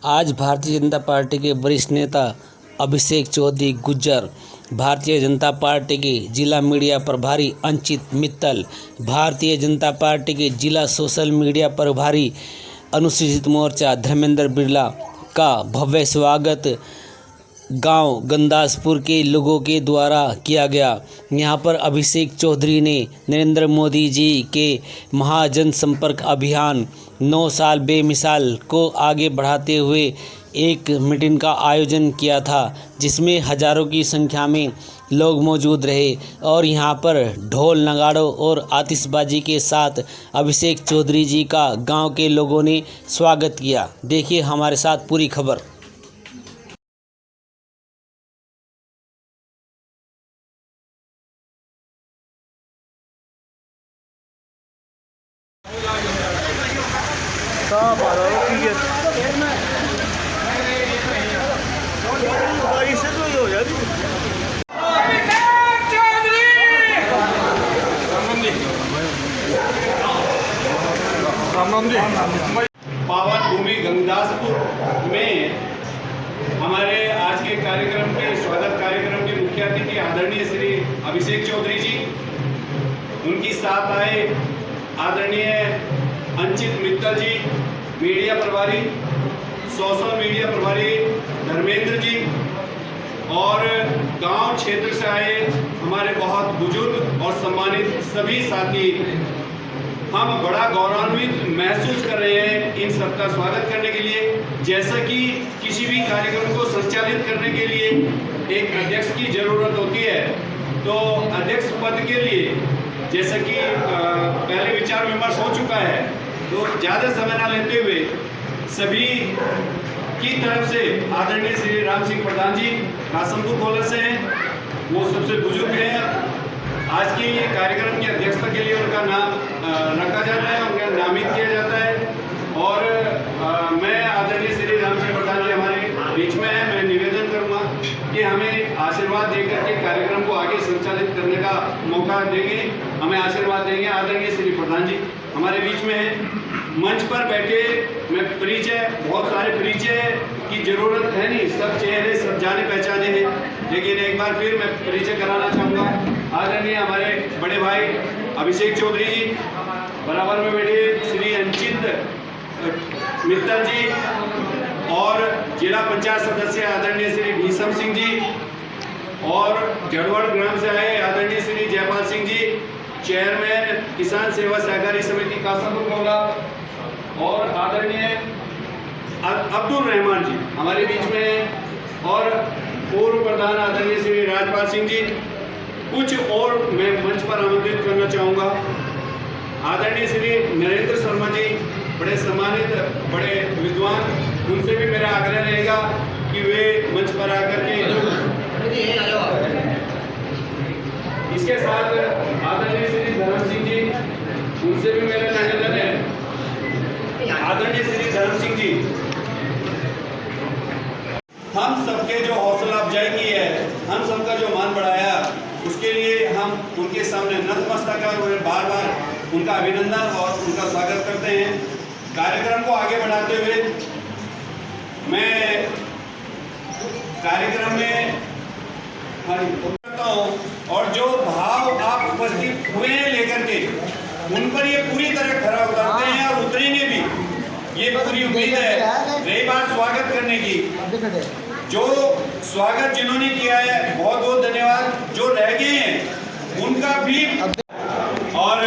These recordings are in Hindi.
आज भारतीय जनता पार्टी के वरिष्ठ नेता अभिषेक चौधरी गुज्जर, भारतीय जनता पार्टी के जिला मीडिया प्रभारी अंचित मित्तल, भारतीय जनता पार्टी के जिला सोशल मीडिया प्रभारी अनुसूचित मोर्चा धर्मेंद्र बिरला का भव्य स्वागत गांव गंदासपुर के लोगों के द्वारा किया गया। यहां पर अभिषेक चौधरी ने नरेंद्र मोदी जी के महाजन संपर्क अभियान 9 साल बेमिसाल को आगे बढ़ाते हुए एक मीटिंग का आयोजन किया था, जिसमें हजारों की संख्या में लोग मौजूद रहे और यहां पर ढोल नगाड़ों और आतिशबाजी के साथ अभिषेक चौधरी जी का गांव के लोगों ने स्वागत किया। देखिए हमारे साथ पूरी खबर। पावन भूमि गंदासपुर में हमारे आज के कार्यक्रम के स्वागत कार्यक्रम के मुख्य अतिथि आदरणीय श्री अभिषेक चौधरी जी, उनकी साथ आए आदरणीय अंचित मित्तल जी, मीडिया प्रभारी सोशल मीडिया प्रभारी धर्मेंद्र जी और गांव क्षेत्र से आए हमारे बहुत बुजुर्ग और सम्मानित सभी साथी। हम बड़ा गौरवान्वित महसूस कर रहे हैं इन सबका स्वागत करने के लिए। जैसा कि किसी भी कार्यक्रम को संचालित करने के लिए एक अध्यक्ष की ज़रूरत होती है, तो अध्यक्ष पद के लिए जैसा कि पहले विचार विमर्श हो चुका है, तो ज़्यादा समय ना लेते हुए सभी की तरफ से आदरणीय श्री राम सिंह प्रधान जी कासमपुर कॉलेज से हैं, वो सबसे बुजुर्ग हैं। आज की कार्यक्रम की अध्यक्षता के लिए उनका नाम रखा जाता है, उनका नामित किया जाता है और मैं आदरणीय श्री राम सिंह प्रधान जी हमारे बीच में है। मैं निवेदन करूंगा कि हमें आशीर्वाद देकर के कार्यक्रम को आगे संचालित करने का मौका देंगे, हमें आशीर्वाद देंगे। आदरणीय श्री प्रधान जी हमारे बीच में हैं। मंच पर बैठे मैं बहुत सारे परिचय की जरूरत है नहीं, सब चेहरे सब जाने पहचाने हैं, लेकिन एक बार फिर मैं परिचय कराना चाहूँगा। आदरणीय हमारे बड़े भाई अभिषेक चौधरी जी, बराबर में बैठे श्री अंचित मित्तल जी और जिला पंचायत सदस्य आदरणीय श्री भीषम सिंह जी और जड़वड़ ग्राम से आए आदरणीय श्री जयपाल सिंह जी, चेयरमैन किसान सेवा सहकारी समिति कासमपुर कोला और आदरणीय अब्दुल रहमान जी हमारे बीच में और पूर्व प्रधान आदरणीय श्री राजपाल सिंह जी। कुछ और मैं मंच पर आमंत्रित करना चाहूँगा। आदरणीय श्री नरेंद्र शर्मा जी, बड़े सम्मानित बड़े विद्वान, उनसे भी मेरा आग्रह रहेगा कि वे मंच पर आकर के इसके साथ आदरणीय श्री धर्म सिंह जी, उनसे भी मेरा निवेदन है। आदरणीय श्री धर्म सिंह जी, हम सबके जो हौसला अफजाई की है, हम सबका जो मान बढ़ाया, उसके लिए हम उनके सामने नतमस्तक और उन्हें बार बार उनका अभिनंदन और उनका स्वागत करते हैं। कार्यक्रम को आगे बढ़ाते हुए मैं कार्यक्रम में करता हूँ और जो भाव आप उपस्थित हुए हैं लेकर के उन पर ये पूरी तरह खरा उतरते हैं और उतरेंगे भी, ये पूरी उम्मीद है। रही बात स्वागत करने की, जो स्वागत जिन्होंने किया है बहुत बहुत धन्यवाद। जो रह गए हैं उनका भी, और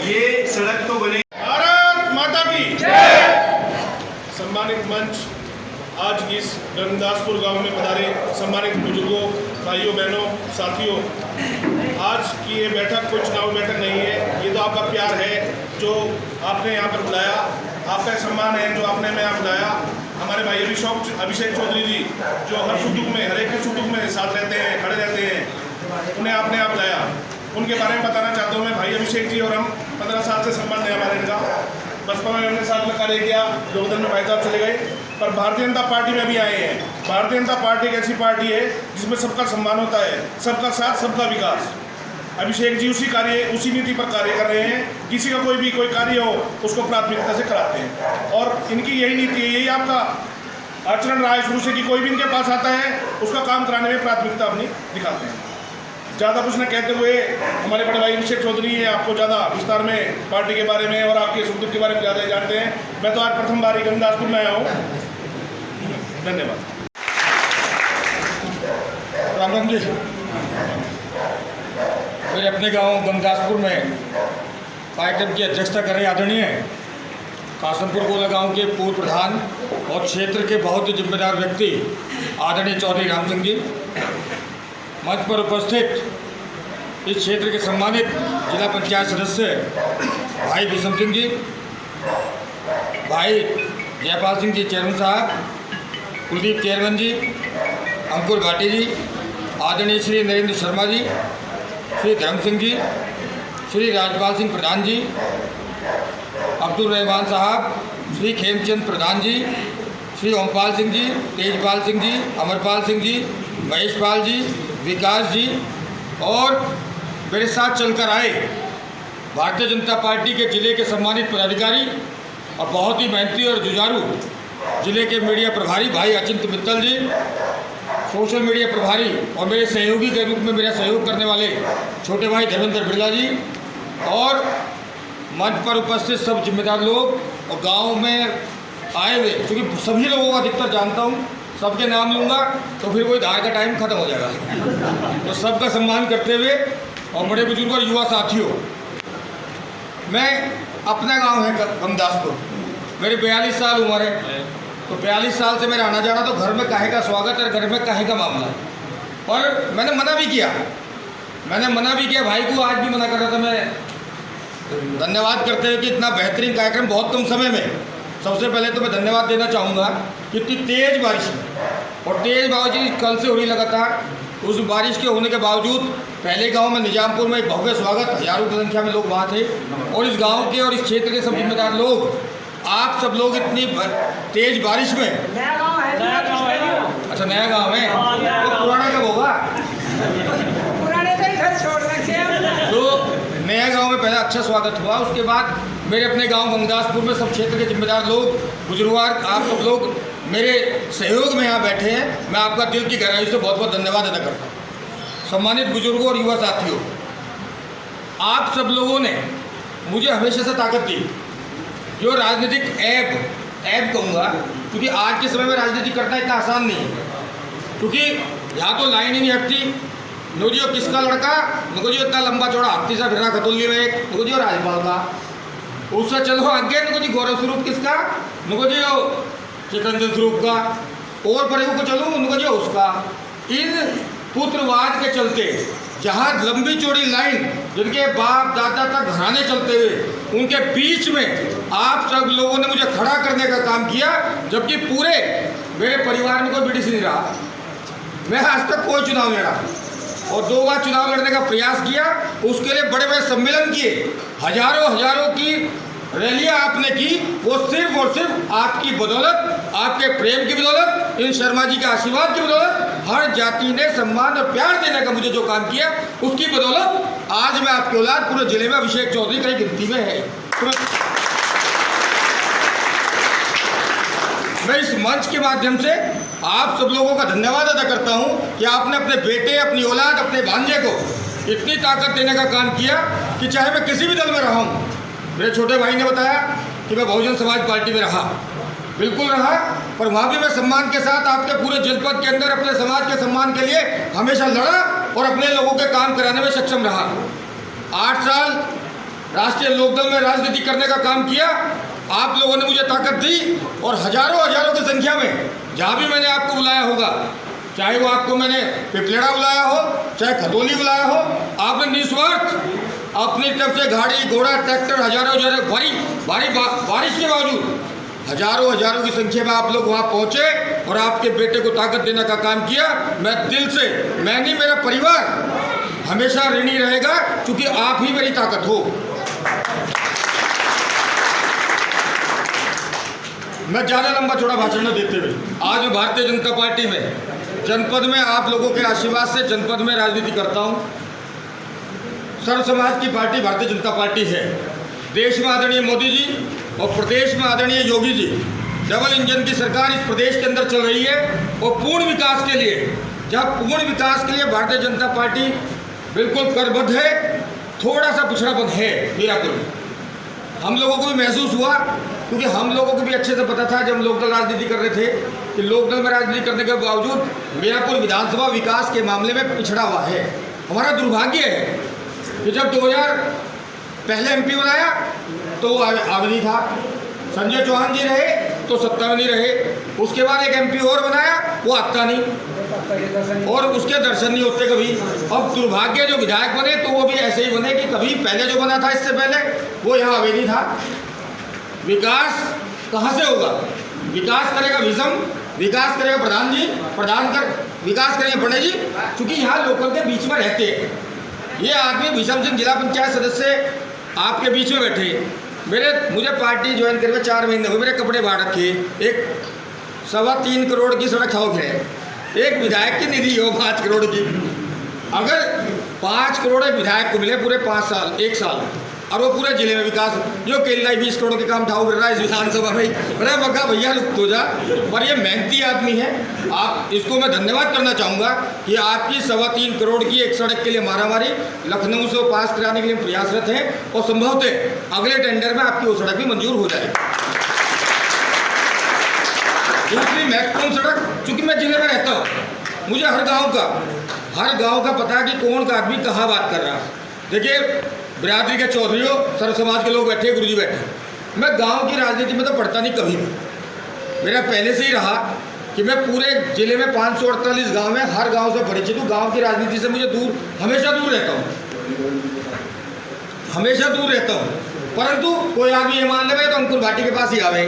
ये सड़क तो बने। भारत माता की जय। सम्मानित मंच, आज इस गंदासपुर गांव में पधारे सम्मानित बुजुर्गों, भाइयों बहनों, साथियों, आज की ये बैठक कोई चुनाव बैठक नहीं है, ये तो आपका प्यार है जो आपने यहाँ पर बुलाया, आपका सम्मान है जो आपने हमें यहाँ बुलाया। हमारे भाई अभिषेक चौधरी जी जो हर सुख दुख में, हर एक के सुख दुख में साथ रहते हैं, खड़े रहते हैं, उन्हें आपने यहाँ बुलाया। उनके बारे में बताना चाहता हूँ मैं। भाई अभिषेक जी और हम 15 साल से संबंध है हमारे इनका। बचपन में हमने साथ में कार्य किया, योगदान में भाई साहब चले गए, पर भारतीय जनता पार्टी में भी आए हैं। भारतीय जनता पार्टी एक ऐसी पार्टी है जिसमें सबका सम्मान होता है, सबका साथ सबका विकास। अभिषेक जी उसी नीति पर कार्य कर रहे हैं। किसी का कोई कार्य हो उसको प्राथमिकता से कराते हैं और इनकी यही नीति है, यही आपका आचरण रहा है शुरू से कि कोई भी इनके पास आता है उसका काम कराने में प्राथमिकता अपनी दिखाते हैं। ज़्यादा कुछ न कहते हुए हमारे बड़े भाई अभिषेक चौधरी हैं, आपको ज़्यादा विस्तार में पार्टी के बारे में और आपके सुख दुख के बारे में ज़्यादा जानते हैं। मैं तो आज प्रथम बार गंगदासपुर में आया हूँ। धन्यवाद। राम राम जी। मेरे अपने गांव गंगदासपुर में कार्यक्रम की अध्यक्षता कर रहे आदरणीय कासमपुर गोला गांव के पूर्व प्रधान और क्षेत्र के बहुत ही जिम्मेदार व्यक्ति आदरणीय चौधरी राम सिंह जी, मंच पर उपस्थित इस क्षेत्र के सम्मानित जिला पंचायत सदस्य भाई विषम सिंह जी, भाई जयपाल सिंह जी चेयरमैन साहब, कुलदीप चेयरमैन जी, अंकुर भाटी जी, आदरणीय श्री नरेंद्र शर्मा जी, श्री धर्म सिंह जी, श्री राजपाल सिंह प्रधान जी, अब्दुल रहमान साहब, श्री खेमचंद प्रधान जी, श्री ओमपाल सिंह जी, तेजपाल सिंह जी, अमरपाल सिंह जी, महेशपाल जी, विकास जी और मेरे साथ चलकर आए भारतीय जनता पार्टी के जिले के सम्मानित पदाधिकारी और बहुत ही मेहनती और जुझारू जिले के मीडिया प्रभारी भाई अचिंत मित्तल जी, सोशल मीडिया प्रभारी और मेरे सहयोगी के रूप में मेरा सहयोग करने वाले छोटे भाई धर्मेंद्र बिरला जी और मंच पर उपस्थित सब जिम्मेदार लोग और गांव में आए हुए, क्योंकि सभी लोगों को अधिकतर जानता हूं, सबके नाम लूँगा तो फिर कोई धार का टाइम खत्म हो जाएगा, तो सबका सम्मान करते हुए और बड़े बुजुर्ग और युवा साथियों, मैं अपना गांव है गंगदासपुर, मेरे 42 साल उम्र है, तो 42 साल से मेरा आना जाना, तो घर में काहे का स्वागत है, घर में काहे का मामला है। और मैंने मना भी किया भाई को, आज भी मना कर रहा था मैं, धन्यवाद करते हुए कि इतना बेहतरीन कार्यक्रम बहुत कम समय में। सबसे पहले तो मैं धन्यवाद देना चाहूँगा कि इतनी तेज़ बारिश और तेज़ बारिश कल से हो रही लगातार, उस बारिश के होने के बावजूद पहले गांव में निजामपुर में एक भव्य स्वागत, हजारों की संख्या में लोग वहाँ थे और इस गांव के और इस क्षेत्र के सब जिम्मेदार लोग, आप सब लोग इतनी तेज़ बारिश में, अच्छा नया गाँव है तो पुराना कब होगा, तो नया गांव में पहले अच्छा स्वागत हुआ। उसके बाद मेरे अपने गांव गंगदासपुर में सब क्षेत्र के जिम्मेदार लोग, बुजुर्गवार, आप सब लोग मेरे सहयोग में यहाँ बैठे हैं, मैं आपका दिल की गहराई से बहुत बहुत धन्यवाद अदा करता हूँ। सम्मानित बुजुर्गों और युवा साथियों, आप सब लोगों ने मुझे हमेशा से ताकत दी, जो राजनीतिक ऐब कहूँगा, क्योंकि आज के समय में राजनीति करना इतना आसान नहीं है, क्योंकि यहाँ तो लाइन ही नहीं हटती। नोजियो किसका लड़का, नोजियो इतना लंबा चौड़ा हाथी सा फिर रहा खतौली में, एक नोजियो राजपाल का, उससे चलो आगे नोजी गौरव स्वरूप किसका, नोजियो चिकंदन स्वरूप का, और बड़े को चलो नोजियो उसका। इन पुत्रवाद के चलते जहाँ लंबी चौड़ी लाइन जिनके बाप दादा तक घराने चलते हुए, उनके बीच में आप सब लोगों ने मुझे खड़ा करने का काम किया, जबकि पूरे मेरे परिवार में कोई बीडीसी नहीं रहा। मैं आज तक कोई चुनाव नहीं लड़ा और 2 बार चुनाव लड़ने का प्रयास किया, उसके लिए बड़े बड़े सम्मेलन किए, हजारों की रैलियां आपने की, वो सिर्फ और सिर्फ आपकी बदौलत, आपके प्रेम की बदौलत, इन शर्मा जी के आशीर्वाद की बदौलत, हर जाति ने सम्मान और प्यार देने का मुझे जो काम किया, उसकी बदौलत आज मैं आपकी औलाद पूरे जिले में अभिषेक चौधरी कई गिनती में है। मैं इस मंच के माध्यम से आप सब लोगों का धन्यवाद अदा करता हूं कि आपने अपने बेटे, अपनी औलाद, अपने भांजे को इतनी ताकत देने का काम किया कि चाहे मैं किसी भी दल में रहा हूं। मेरे छोटे भाई ने बताया कि मैं बहुजन समाज पार्टी में रहा, बिल्कुल रहा, पर वहाँ भी मैं सम्मान के साथ आपके पूरे जनपद के अंदर अपने समाज के सम्मान के लिए हमेशा लड़ा और अपने लोगों के काम कराने में सक्षम रहा। 8 साल राष्ट्रीय लोकदल में राजनीति करने का काम किया, आप लोगों ने मुझे ताकत दी और हजारों की संख्या में जहाँ भी मैंने आपको बुलाया होगा, चाहे वो आपको मैंने पिपलेड़ा बुलाया हो, चाहे खतौली बुलाया हो, आपने निस्वार्थ अपनी तरफ से गाड़ी घोड़ा ट्रैक्टर हजारों भारी बारिश के बावजूद हजारों की संख्या में आप लोग वहाँ पहुँचे और आपके बेटे को ताकत देने का काम किया। मैं दिल से, मैं नहीं, मेरा परिवार हमेशा ऋणी रहेगा, क्योंकि आप ही मेरी ताकत हो। मैं ज़्यादा लंबा चौड़ा भाषण न देते हुए, आज मैं भारतीय जनता पार्टी में जनपद में आप लोगों के आशीर्वाद से जनपद में राजनीति करता हूं। सर्व समाज की पार्टी भारतीय जनता पार्टी है। देश में आदरणीय मोदी जी और प्रदेश में आदरणीय योगी जी, डबल इंजन की सरकार इस प्रदेश के अंदर चल रही है। और पूर्ण विकास के लिए, जब पूर्ण विकास के लिए भारतीय जनता पार्टी बिल्कुल करबद्ध है, थोड़ा सा पिछड़ापन है मीरापुर में। हम लोगों को भी महसूस हुआ, क्योंकि हम लोगों को भी अच्छे से पता था जब हम लोकदल राजनीति कर रहे थे कि लोकदल में राजनीति करने के बावजूद मीरापुर विधानसभा विकास के मामले में पिछड़ा हुआ है। हमारा दुर्भाग्य है कि जब 2000 पहले एमपी बनाया तो वो आगे था, संजय चौहान जी रहे तो सत्ता में नहीं रहे, उसके बाद एक एमपी और बनाया, वो आता नहीं और उसके दर्शन नहीं होते कभी। अब दुर्भाग्य, जो विधायक बने तो वो भी ऐसे ही बने कि कभी पहले जो बना था इससे पहले वो यहाँ आगे नहीं था। विकास कहाँ से होगा? विकास करेगा विषम, विकास करेगा प्रधान जी, विकास करेंगे पंडित जी, क्योंकि यहाँ लोकल के बीच में रहते हैं। ये आदमी विषम सिंह जिला पंचायत सदस्य आपके बीच में बैठे, मुझे पार्टी ज्वाइन करके 4 महीने हुए, मेरे कपड़े बांट रखे, एक 3.25 करोड़ की सड़क खाओ है, एक विधायक की निधि हो 5 करोड़ की। अगर 5 करोड़ एक विधायक को मिले पूरे 5 साल 1 साल, और वो पूरे जिले में विकास, जो केला 20 करोड़ के काम ठाव कर रहा है इस विधानसभा में, अरे बग्गा भैया रुक तो जा। पर ये मेहनती आदमी है, आप इसको मैं धन्यवाद करना चाहूँगा कि आपकी 3.25 करोड़ की एक सड़क के लिए मारामारी लखनऊ से पास कराने के लिए प्रयासरत हैं, और संभवतः अगले टेंडर में आपकी वो सड़क भी मंजूर हो जाएगी। दूसरी महत्वपूर्ण सड़क, चूँकि मैं जिले में रहता हूँ, मुझे हर गाँव का पता है कि कौन का आदमी कहाँ बात कर रहा है। देखिए, बिरादरी के चौधरियों, सर्व समाज के लोग बैठे, गुरुजी बैठे, मैं गांव की राजनीति में तो पढ़ता नहीं कभी भी। मेरा पहले से ही रहा कि मैं पूरे जिले में 548 गांव में हर गांव से परिचित हूँ। गांव की राजनीति से मुझे हमेशा दूर रहता हूँ। परंतु कोई आदमी ये मान ले तो अंकुर भाटी के पास ही आवे,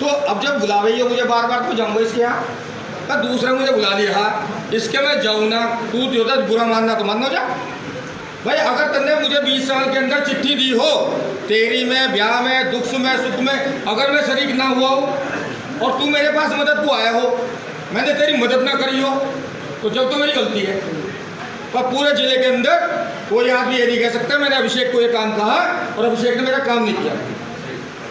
तो अब जब बुलावे हो मुझे बार तो जाऊँगा इसके यहाँ, पर दूसरा मुझे बुला लिया, इसके मैं जाऊँ ना, तू जो था बुरा मानना तो मान जा भाई। अगर तुमने मुझे 20 साल के अंदर चिट्ठी दी हो, तेरी में, ब्याह में, दुख में, सुख में, अगर मैं शरीक ना हुआ हो और तू मेरे पास मदद को आया हो, मैंने तेरी मदद ना करी हो, तो जब तो मेरी गलती है। पर पूरे जिले के अंदर कोई आदमी ये नहीं कह सकता मैंने अभिषेक को ये काम कहा और अभिषेक ने मेरा काम नहीं किया।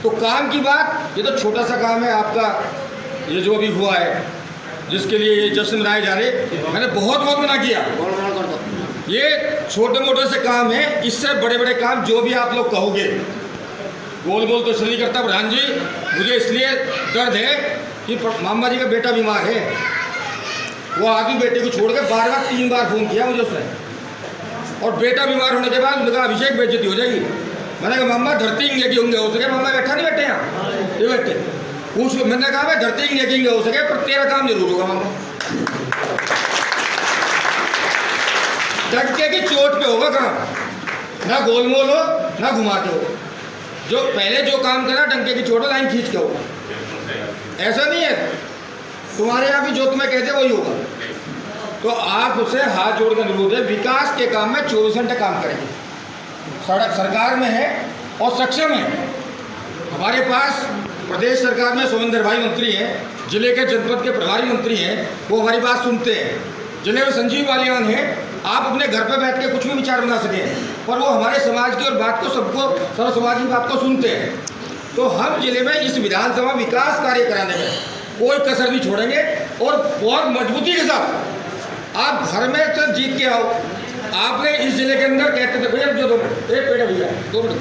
तो काम की बात, ये तो छोटा सा काम है आपका, ये जो अभी हुआ है जिसके लिए ये जश्न मनाए जा रहे, मैंने बहुत मना किया। ये छोटे मोटे से काम है, इससे बड़े बड़े काम जो भी आप लोग कहोगे, बोल तो इसलिए करता प्रधान जी, मुझे इसलिए दर्द है कि मामा जी का बेटा बीमार है। वो आदमी बेटे को छोड़ के 3 बार फ़ोन किया मुझे उसने, और बेटा बीमार होने के बाद उनका अभिषेक बेइज्जती हो जाएगी। मैंने कहा मामा धरती इंगे की होंगे हो सके, मामा बैठा नहीं बैठे यहाँ, ये बैठे पूछ लो। मैंने कहा मैं धरती इंगे हो सके, पर तेरा काम जरूर होगा मामा, डंके की चोट पे होगा काम, ना गोलमोल हो ना घुमाते हो। जो पहले जो काम करा डंके की चोट लाइन खींच के होगा, ऐसा नहीं है तुम्हारे यहाँ भी जो तुम्हें कहते वही होगा। तो आप उससे हाथ जोड़ कर अनुरोध है, विकास के काम में 24 घंटे काम करेंगे। सड़क सरकार में है और सक्षम है। हमारे पास प्रदेश सरकार में सोमेंद्र भाई मंत्री हैं, जिले के जनपद के प्रभारी मंत्री हैं, वो हमारी बात सुनते हैं। जिले में संजीव बालियान है, आप अपने घर पे बैठ के कुछ भी विचार बना सकें, पर वो हमारे समाज की और बात को सबको सर्व समाज की बात को सुनते हैं। तो हम जिले में इस विधानसभा विकास कार्य कराने में कोई कसर नहीं छोड़ेंगे, और बहुत मजबूती के साथ आप घर में से जीत के आओ। आपने इस जिले के अंदर कहते थे भैया जो 2 मिनट, एक पेड़ भैया 2 मिनट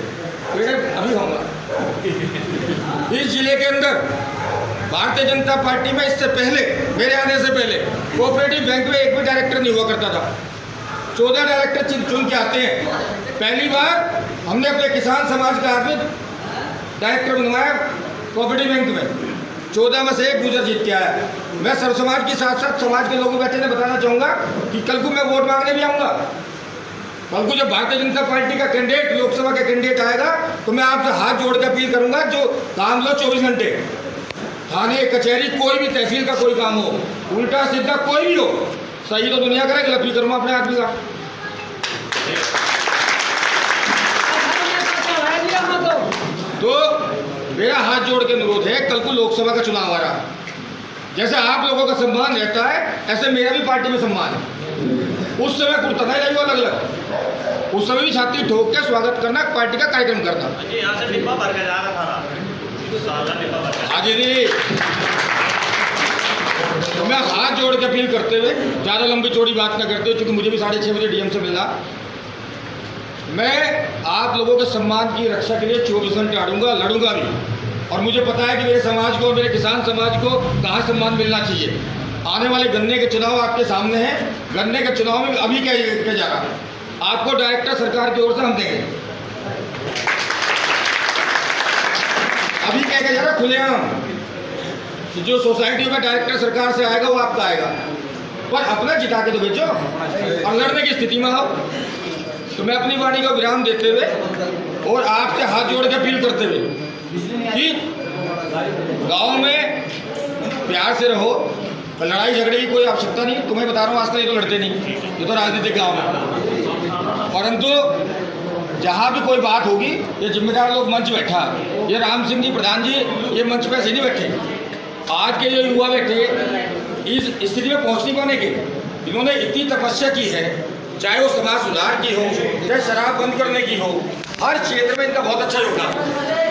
पेड़ अभी होगा। इस जिले के अंदर भारतीय जनता पार्टी में इससे पहले, मेरे आने से पहले, कोऑपरेटिव बैंक में एक भी डायरेक्टर नहीं हुआ करता था। 14 डायरेक्टर चुन के आते हैं। पहली बार हमने अपने किसान समाज का आदमी डायरेक्टर बनवाया कोऑपरेटिव बैंक में, 14 में से 1 गुजर जीत के आया। मैं सर्व समाज के साथ साथ समाज के लोगों बैठे ने बताना चाहूँगा कि कल को मैं वोट मांगने भी आऊँगा। कल को जब भारतीय जनता पार्टी का कैंडिडेट, लोकसभा का कैंडिडेट आएगा, तो मैं आपसे हाथ जोड़ के अपील करूँगा, जो काम लो 24 घंटे, थाने कचहरी कोई भी तहसील का कोई काम हो, उल्टा सीधा कोई भी हो, सही तो दुनिया करे, गलत भी करूँगा अपने आदमी का। तो मेरा हाथ जोड़ के अनुरोध है, कल को लोकसभा का चुनाव आ रहा है, जैसे आप लोगों का सम्मान रहता है ऐसे मेरा भी पार्टी में सम्मान है। उस समय कुर्ता नहीं अलग अलग, उस समय भी छाती ठोक के स्वागत करना, पार्टी का कार्यक्रम करना। यहाँ से डिब्बा भर के जा रहा था, सारा डिब्बा भर के। आगे जी, तो मैं हाथ जोड़ के अपील करते हुए, ज़्यादा लंबी चौड़ी बात ना करते हुए, क्योंकि मुझे भी 6:30 बजे डीएम से मिलना, मैं आप लोगों के सम्मान की रक्षा के लिए 24 घंटे लड़ूंगा भी। और मुझे पता है कि मेरे समाज को, मेरे किसान समाज को कहाँ सम्मान मिलना चाहिए। आने वाले गन्ने के चुनाव आपके सामने हैं। गन्ने के चुनाव में अभी क्या जा रहा है, आपको डायरेक्टर सरकार की ओर से हम देंगे। अभी क्या जा रहा है खुलेआम, जो सोसाइटी में डायरेक्टर सरकार से आएगा वो आपका आएगा, पर अपना जिता के तो भेजो और लड़ने की स्थिति में आओ। तो मैं अपनी वाणी को विराम देते हुए और आपसे हाथ जोड़ के अपील करते हुए कि गांव में प्यार से रहो, लड़ाई झगड़े की कोई आवश्यकता नहीं। तुम्हें बता रहा हूँ, आजकल ये तो लड़ते नहीं, ये तो राजनीतिक गांव है। परंतु जहाँ भी कोई बात होगी, ये जिम्मेदार लोग मंच बैठा, ये राम सिंह जी प्रधान जी ये मंच पे ऐसे नहीं बैठे। आज के जो युवा बैठे इस स्थिति में पहुँच नहीं पाने के, इन्होंने इतनी तपस्या की है, चाहे वो समाज सुधार की हो, चाहे शराब बंद करने की हो, हर क्षेत्र में इनका बहुत अच्छा योगदान।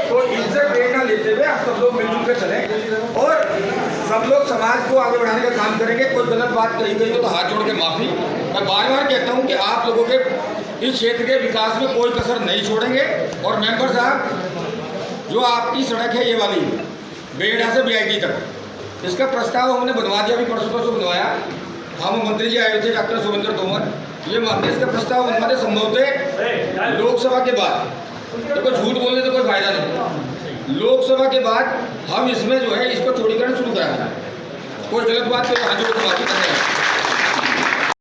तो इनसे प्रेरणा लेते हुए आप सब लोग मिलजुल कर चलें और सब लोग समाज को आगे बढ़ाने का काम करेंगे। कोई गलत बात कही गई हो तो हाथ जोड़ के माफ़ी। मैं बार बार कहता हूं कि आप लोगों के इस क्षेत्र के विकास में कोई कसर नहीं छोड़ेंगे। और मेंबर साहब, जो आपकी सड़क है ये वाली बेड़ा से बीआईटी तक, इसका प्रस्ताव हमने बनवा दिया, अभी परसों बनवाया। हम मंत्री जी आए थे, डॉक्टर सुरेंद्र तोमर, ये मानते इसका प्रस्ताव बनवाने संभवतः लोकसभा के बाद। देखो झूठ बोलने से कोई फायदा नहीं, लोकसभा के बाद हम इसमें जो है इसको चौड़ीकरण शुरू कराएंगे। कोई गलत बात तो हाथ जोड़ के माफी करें।